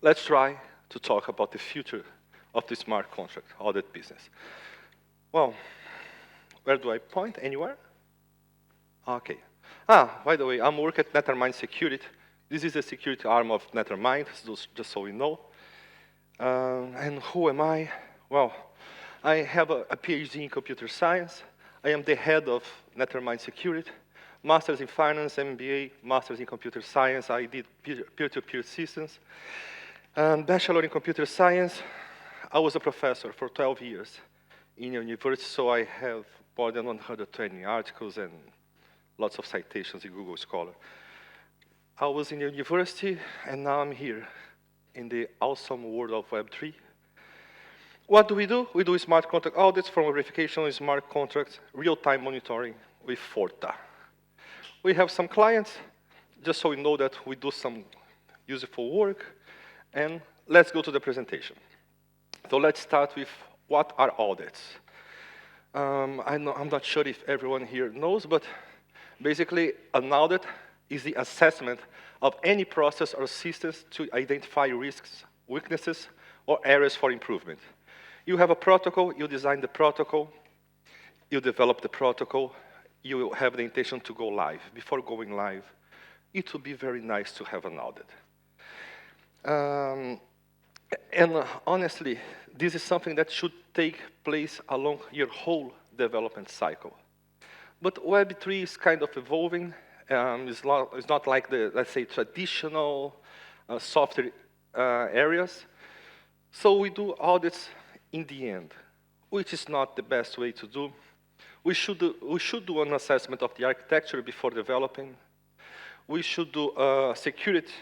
let's try to talk about the future of the smart contract audit business. Well, where do I point? Anywhere? Okay. By the way, I'm working at Nethermind Security. This is the security arm of Nethermind, just so we know. And who am I? Well, I have a PhD in computer science. I am the head of Nethermind Security, master's in finance, MBA, master's in computer science. I did peer-to-peer systems. Bachelor in computer science. I was a professor for 12 years in university, so I have more than 120 articles and lots of citations in Google Scholar. I was in university, and now I'm here in the awesome world of Web3. What do? We do smart contract audits from verification of smart contracts, real-time monitoring with Forta. We have some clients, just so we know that we do some useful work, and let's go to the presentation. So let's start with what are audits. I'm not sure if everyone here knows, but basically an audit is the assessment of any process or systems to identify risks, weaknesses, or areas for improvement. You have a protocol, you design the protocol, you develop the protocol, you have the intention to go live. Before going live, it would be very nice to have an audit. And honestly, this is something that should take place along your whole development cycle. But Web3 is kind of evolving. It's not like the, let's say, traditional software areas. So we do audits in the end, which is not the best way to do. We should do an assessment of the architecture before developing. We should do security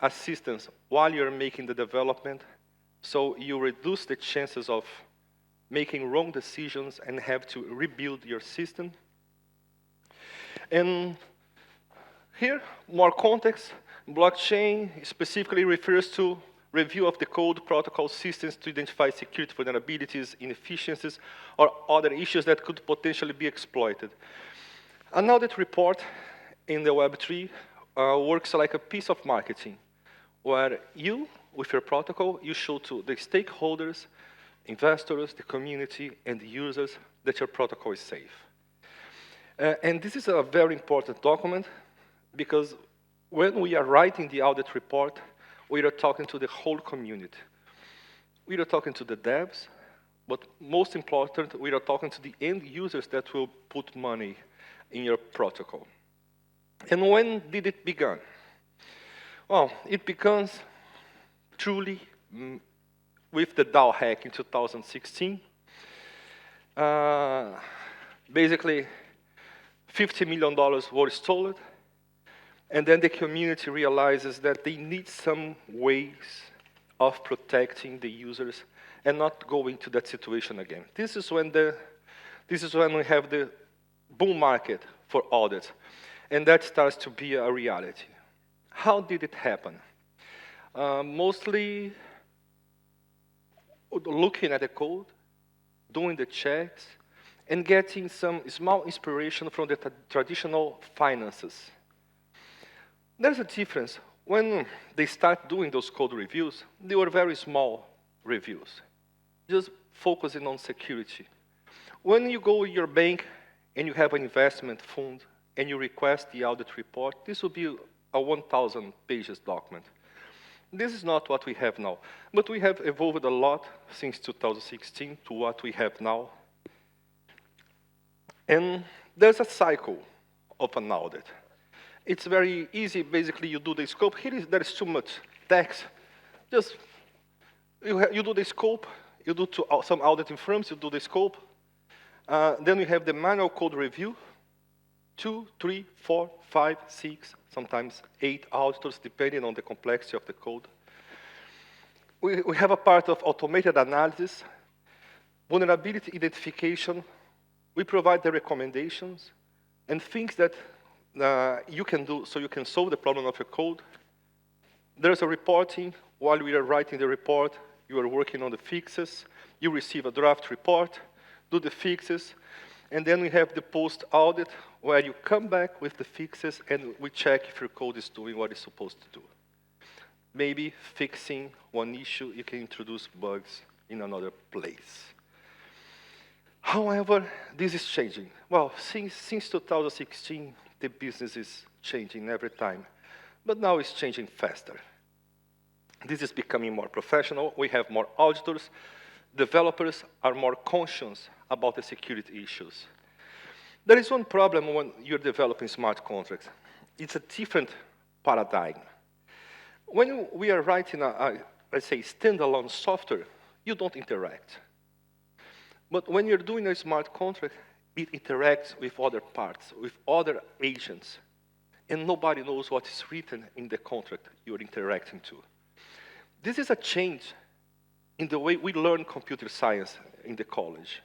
assistance while you're making the development, so you reduce the chances of making wrong decisions and have to rebuild your system. And here, more context. Blockchain specifically refers to review of the code, protocol systems to identify security vulnerabilities, inefficiencies, or other issues that could potentially be exploited. An audit report in the Web3 works like a piece of marketing, where you, with your protocol, you show to the stakeholders, investors, the community, and the users that your protocol is safe. And this is a very important document, because when we are writing the audit report, we are talking to the whole community. We are talking to the devs, but most important, we are talking to the end users that will put money in your protocol. And when did it begin? Well, it begins truly with the DAO hack in 2016. Basically, $50 million were stolen. And then the community realizes that they need some ways of protecting the users and not go into that situation again. This is when we have the bull market for audits, and that starts to be a reality. How did it happen? Mostly looking at the code, doing the checks, and getting some small inspiration from the traditional finances. There's a difference. When they start doing those code reviews, they were very small reviews, just focusing on security. When you go to your bank and you have an investment fund and you request the audit report, this will be a 1,000 pages document. This is not what we have now, but we have evolved a lot since 2016 to what we have now. And there's a cycle of an audit. It's very easy. Basically, you do the scope. There is too much text. Just, you do the scope. You do some auditing firms. You do the scope. Then we have the manual code review. 2, 3, 4, 5, 6, sometimes 8 auditors, depending on the complexity of the code. We have a part of automated analysis, vulnerability identification. We provide the recommendations and things that you can do so you can solve the problem of your code. There's a reporting. While we are writing the report, you are working on the fixes. You receive a draft report, do the fixes, and then we have the post-audit, where you come back with the fixes and we check if your code is doing what it's supposed to do. maybe fixing one issue, you can introduce bugs in another place. However, this is changing. Well, since 2016, the business is changing every time, but now it's changing faster. This is becoming more professional. We have more auditors. Developers are more conscious about the security issues. There is one problem when you're developing smart contracts. It's a different paradigm. When we are writing let's say, standalone software, you don't interact. But when you're doing a smart contract, it interacts with other parts, with other agents, and nobody knows what is written in the contract you're interacting to. This is a change in the way we learn computer science in the college.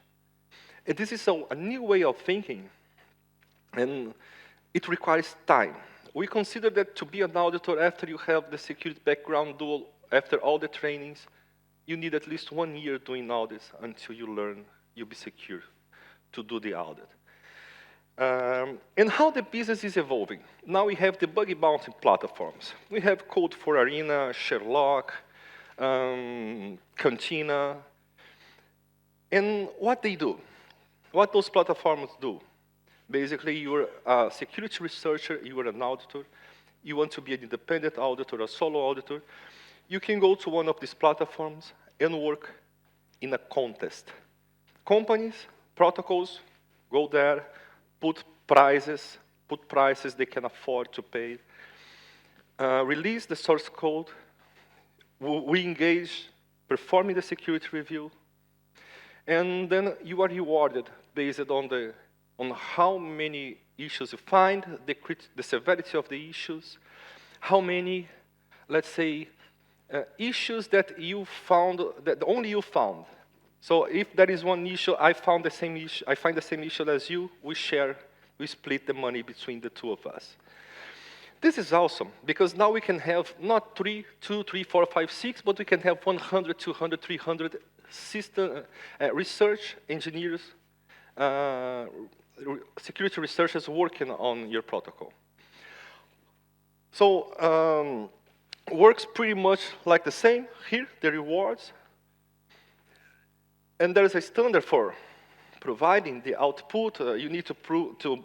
And this is a new way of thinking, and it requires time. We consider that to be an auditor, after you have the security background, after all the trainings, you need at least 1 year doing audits until you learn you'll be secure to do the audit. And how the business is evolving. Now we have the bug bounty platforms. We have Code for Arena, Sherlock, Cantina. And what they do, what those platforms do, basically you're a security researcher, you're an auditor, you want to be an independent auditor, a solo auditor, you can go to one of these platforms and work in a contest. Companies, protocols, go there, put prices they can afford to pay, release the source code, we engage, performing the security review, and then you are rewarded based on how many issues you find, the severity of the issues, how many, let's say, issues that you found, that only you found. So if there is one issue, I find the same issue as you, we split the money between the two of us. This is awesome, because now we can have not 2, 3, 4, 5, 6, but we can have 100, 200, 300 system research engineers, security researchers working on your protocol. So works pretty much like the same here, the rewards. And there is a standard for providing the output. You need to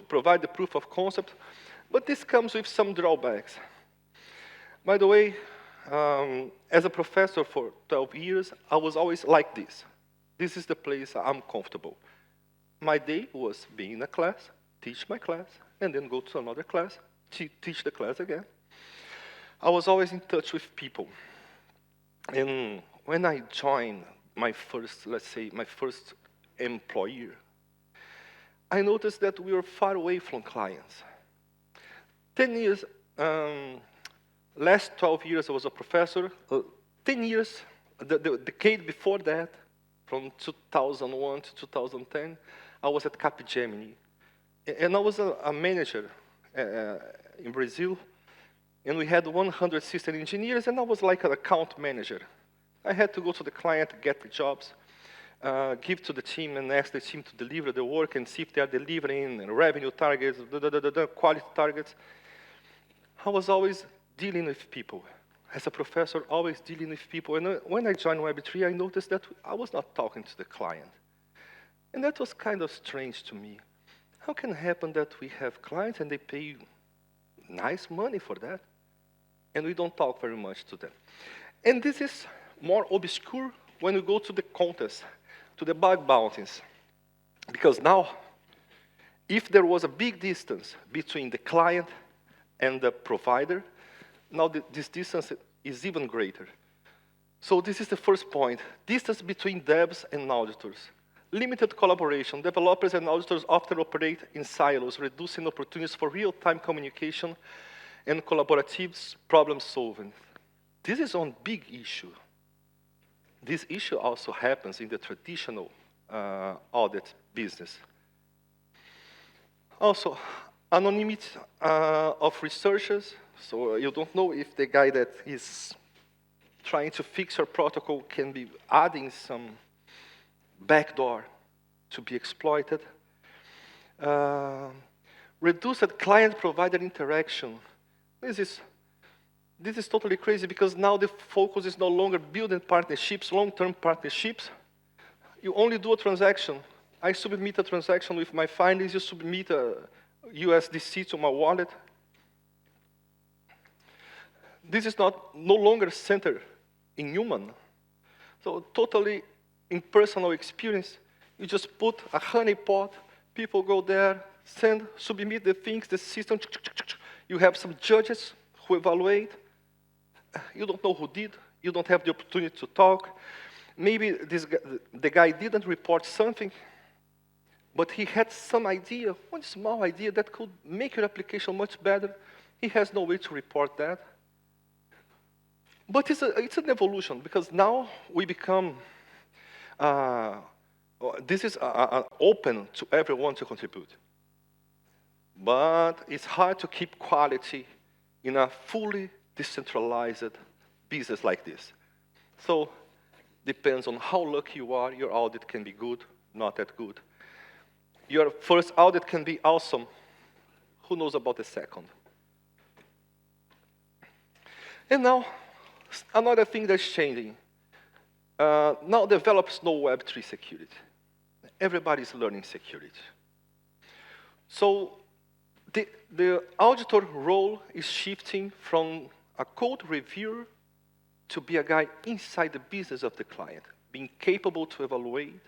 provide the proof of concept. But this comes with some drawbacks. By the way, as a professor for 12 years, I was always like this. This is the place I'm comfortable. My day was being in a class, teach my class, and then go to another class, teach the class again. I was always in touch with people. And when I joined my first, let's say, my first employer, I noticed that we were far away from clients. 10 years, last 12 years I was a professor. 10 years, the decade before that, from 2001 to 2010, I was at Capgemini. And I was a manager in Brazil, and we had 100 system engineers, and I was like an account manager. I had to go to the client, get the jobs, give to the team, and ask the team to deliver the work and see if they are delivering revenue targets, quality targets. I was always dealing with people. As a professor, always dealing with people. And when I joined Web3, I noticed that I was not talking to the client. And that was kind of strange to me. How can it happen that we have clients and they pay nice money for that, and we don't talk very much to them? And this is more obscure when we go to the contest, to the bug bounties. Because now, if there was a big distance between the client and the provider, now this distance is even greater. So this is the first point, distance between devs and auditors. Limited collaboration. Developers and auditors often operate in silos, reducing opportunities for real-time communication and collaborative problem solving. This is one big issue. This issue also happens in the traditional audit business. Also, anonymity of researchers. So you don't know if the guy that is trying to fix your protocol can be adding some backdoor to be exploited. Reduced client-provider interaction. This is This is totally crazy because now the focus is no longer building partnerships, long-term partnerships. You only do a transaction. I submit a transaction with my findings, you submit a USDC to my wallet. This is no longer centered in human. So totally impersonal experience. You just put a honeypot, people go there, submit the things, the system, you have some judges who evaluate. You don't know who did, you don't have the opportunity to talk. Maybe the guy didn't report something, but he had some idea, one small idea that could make your application much better. He has no way to report that. But it's an evolution, because now we become, this is open to everyone to contribute. But it's hard to keep quality in a fully decentralized business like this. So, depends on how lucky you are, your audit can be good, not that good. Your first audit can be awesome. Who knows about the second? And now, another thing that's changing. Now developers know Web3 security. Everybody's learning security. So the auditor role is shifting from a code reviewer to be a guy inside the business of the client, being capable to evaluate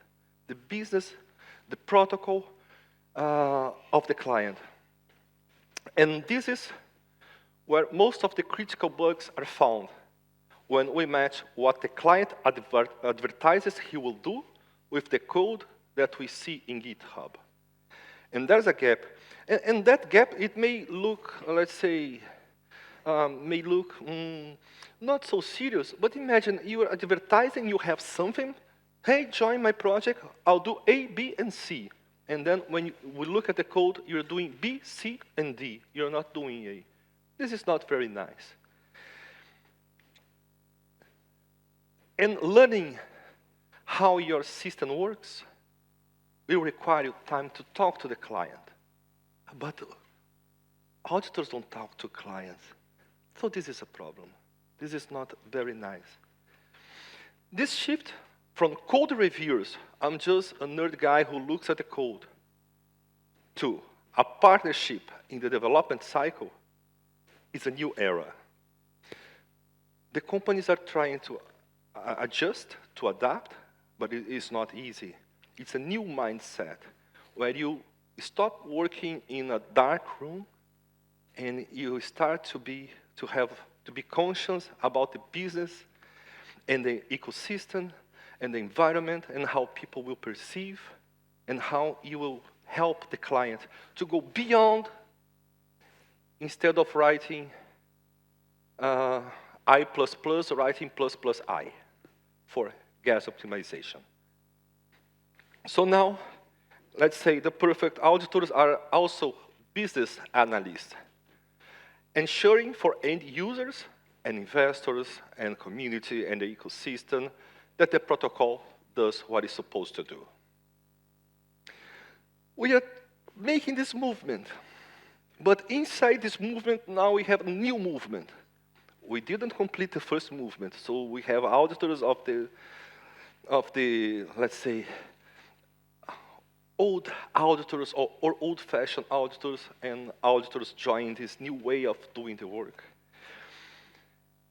the business, the protocol of the client. And this is where most of the critical bugs are found, when we match what the client advertises he will do with the code that we see in GitHub. And there's a gap. And that gap, it may look, let's say, not so serious, but imagine you are advertising, you have something, hey, join my project, I'll do A, B, and C. And then when we look at the code, you're doing B, C, and D. You're not doing A. This is not very nice. And learning how your system works will require you time to talk to the client. But auditors don't talk to clients. So this is a problem. This is not very nice. This shift from code reviewers, I'm just a nerd guy who looks at the code, to a partnership in the development cycle is a new era. The companies are trying to adjust, to adapt, but it is not easy. It's a new mindset where you stop working in a dark room and you start to be conscious about the business and the ecosystem and the environment and how people will perceive and how you will help the client to go beyond, instead of writing I++, writing ++I for gas optimization. So now, let's say the perfect auditors are also business analysts, ensuring for end users and investors and community and the ecosystem that the protocol does what it's supposed to do. We are making this movement, but inside this movement now we have a new movement. We didn't complete the first movement, so we have auditors of the let's say, old auditors or old-fashioned auditors, and auditors join this new way of doing the work.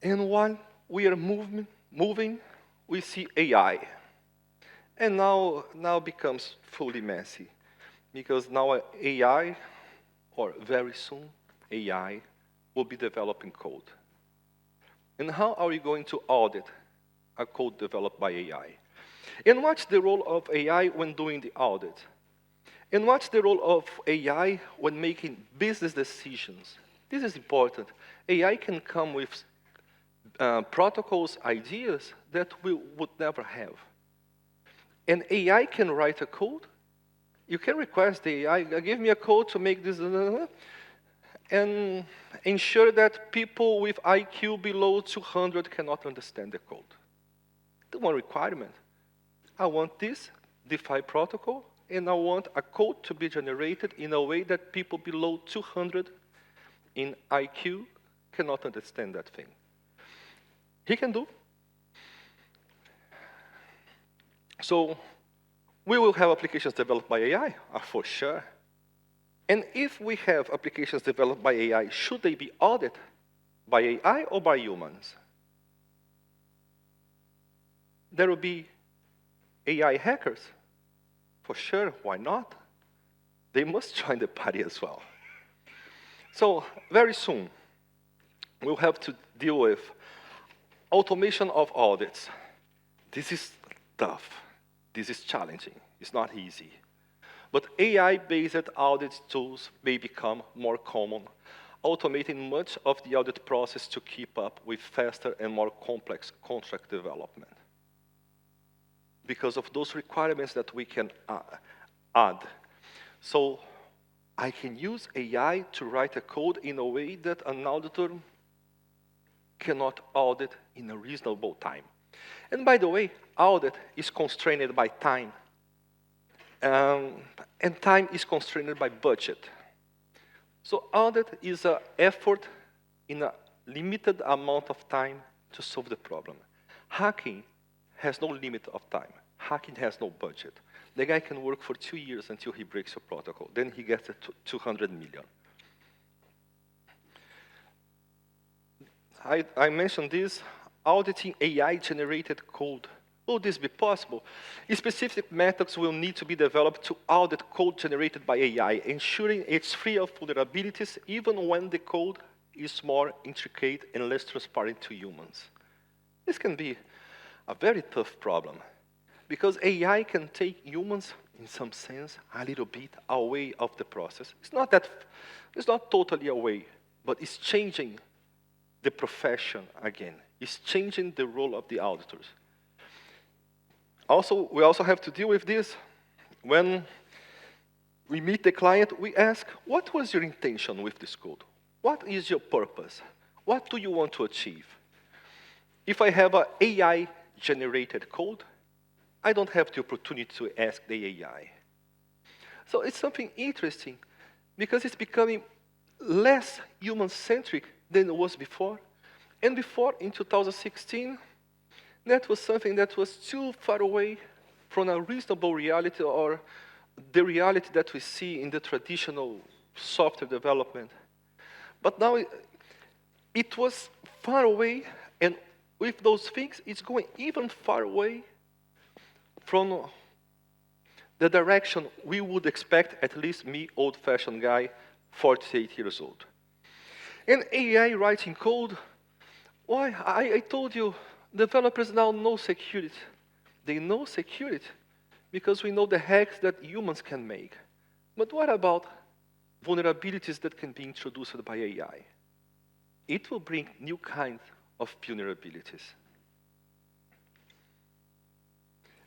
And while we are moving, we see AI. And now becomes fully messy, because now AI, or very soon, AI, will be developing code. And how are we going to audit a code developed by AI? And what's the role of AI when doing the audit? And what's the role of AI when making business decisions? This is important. AI can come with protocols, ideas that we would never have. And AI can write a code. You can request the AI, give me a code to make this, and ensure that people with IQ below 200 cannot understand the code. The one requirement. I want this DeFi protocol, and I want a code to be generated in a way that people below 200 in IQ cannot understand that thing. He can do. So we will have applications developed by AI, for sure. And if we have applications developed by AI, should they be audited by AI or by humans? There will be AI hackers. For sure, why not? They must join the party as well. So very soon, we'll have to deal with automation of audits. This is tough. This is challenging. It's not easy. But AI-based audit tools may become more common, automating much of the audit process to keep up with faster and more complex contract development. Because of those requirements that we can add. So I can use AI to write a code in a way that an auditor cannot audit in a reasonable time. And by the way, audit is constrained by time. And time is constrained by budget. So audit is an effort in a limited amount of time to solve the problem. Hacking has no limit of time. Hacking has no budget. The guy can work for 2 years until he breaks your protocol. Then he gets 200 million. I mentioned this, auditing AI-generated code. Will this be possible? Specific methods will need to be developed to audit code generated by AI, ensuring it's free of vulnerabilities even when the code is more intricate and less transparent to humans. This can be a very tough problem because AI can take humans, in some sense, a little bit away of the process. It's not totally away, but it's changing the profession again. It's changing the role of the auditors. We also have to deal with this. When we meet the client, we ask, what was your intention with this code? What is your purpose? What do you want to achieve? If I have an AI-generated code, I don't have the opportunity to ask the AI. So it's something interesting because it's becoming less human-centric than it was before. And before, in 2016, that was something that was too far away from a reasonable reality or the reality that we see in the traditional software development. But now it was far away, and with those things, it's going even far away from the direction we would expect, at least me, old-fashioned guy, 48 years old. And AI writing code, why? I told you, developers now know security. They know security because we know the hacks that humans can make. But what about vulnerabilities that can be introduced by AI? It will bring new kinds of vulnerabilities.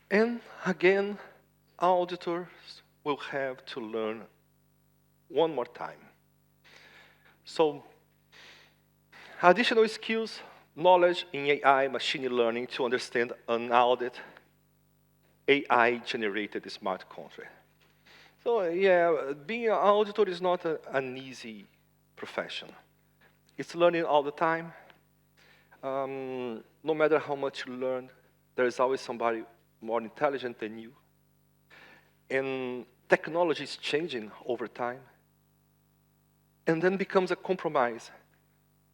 And again, auditors will have to learn one more time. So, additional skills, knowledge in AI, machine learning to understand an audit, AI-generated smart contract. So yeah, being an auditor is not an easy profession. It's learning all the time. No matter how much you learn, there is always somebody more intelligent than you. And technology is changing over time. And then becomes a compromise.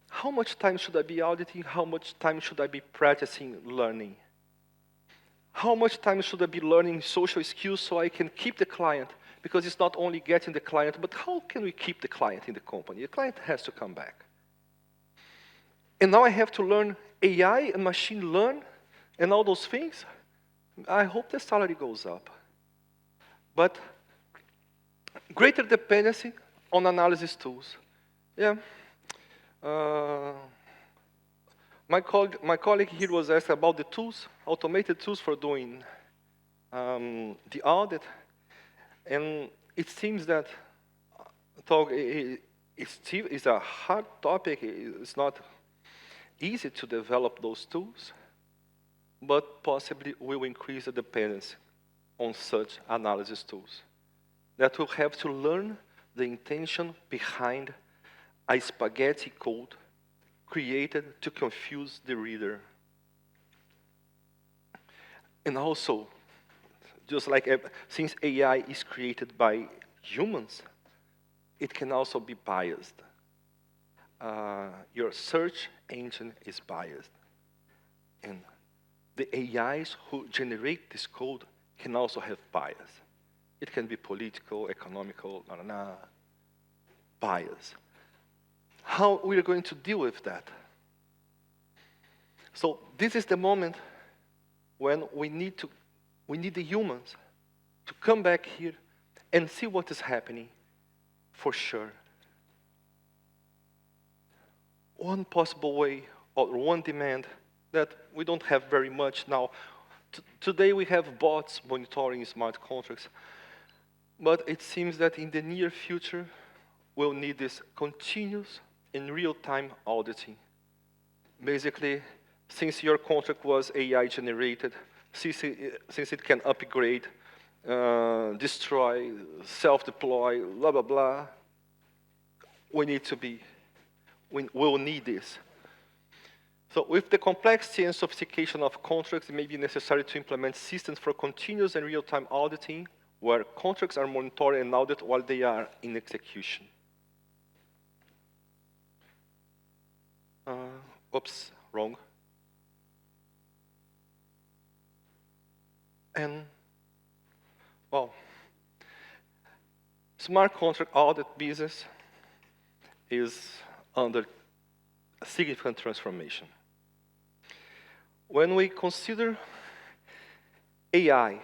How much time should I be auditing? How much time should I be practicing learning? How much time should I be learning social skills so I can keep the client? Because it's not only getting the client, but how can we keep the client in the company? The client has to come back. And now I have to learn AI and machine learn and all those things. I hope the salary goes up. But greater dependency on analysis tools. Yeah. My colleague here was asked about the tools, automated tools for doing the audit. And it seems that it's a hard topic. It's not easy to develop those tools, but possibly will increase the dependence on such analysis tools. That will have to learn the intention behind a spaghetti code created to confuse the reader. And also, just like since AI is created by humans, it can also be biased. Your search engine is biased. And the AIs who generate this code can also have bias. It can be political, economical, bias. How we are going to deal with that? So this is the moment when we need the humans to come back here and see what is happening for sure. One possible way or one demand that we don't have very much now. Today we have bots monitoring smart contracts, but it seems that in the near future we'll need this continuous and real-time auditing. Basically, since your contract was AI generated, since it can upgrade, destroy, self-deploy, blah, blah, blah, we'll need this. So with the complexity and sophistication of contracts, it may be necessary to implement systems for continuous and real-time auditing, where contracts are monitored and audited while they are in execution. Oops, wrong. And, well, smart contract audit business is under a significant transformation. When we consider AI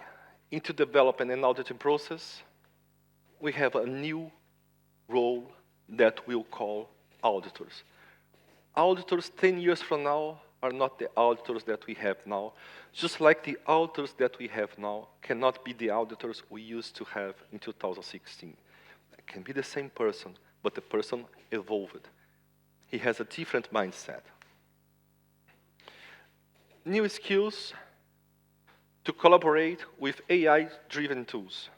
into development and auditing process, we have a new role that we'll call auditors. Auditors 10 years from now are not the auditors that we have now, just like the auditors that we have now cannot be the auditors we used to have in 2016. It can be the same person, but the person evolved. He has a different mindset. New skills to collaborate with AI-driven tools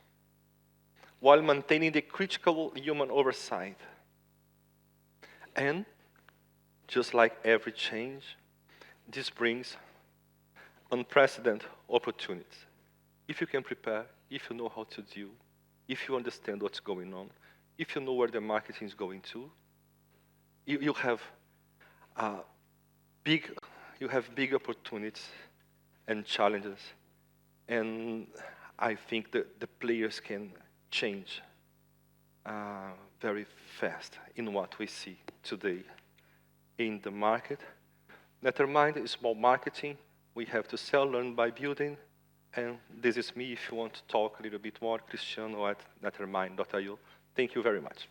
while maintaining the critical human oversight. And just like every change, this brings unprecedented opportunities. If you can prepare, if you know how to do, if you understand what's going on, if you know where the marketing is going to, you have big opportunities and challenges. And I think that the players can change very fast in what we see today in the market. Nethermind is small marketing. We have to sell, learn by building. And this is me. If you want to talk a little bit more, Cristiano at nethermind.io. Thank you very much.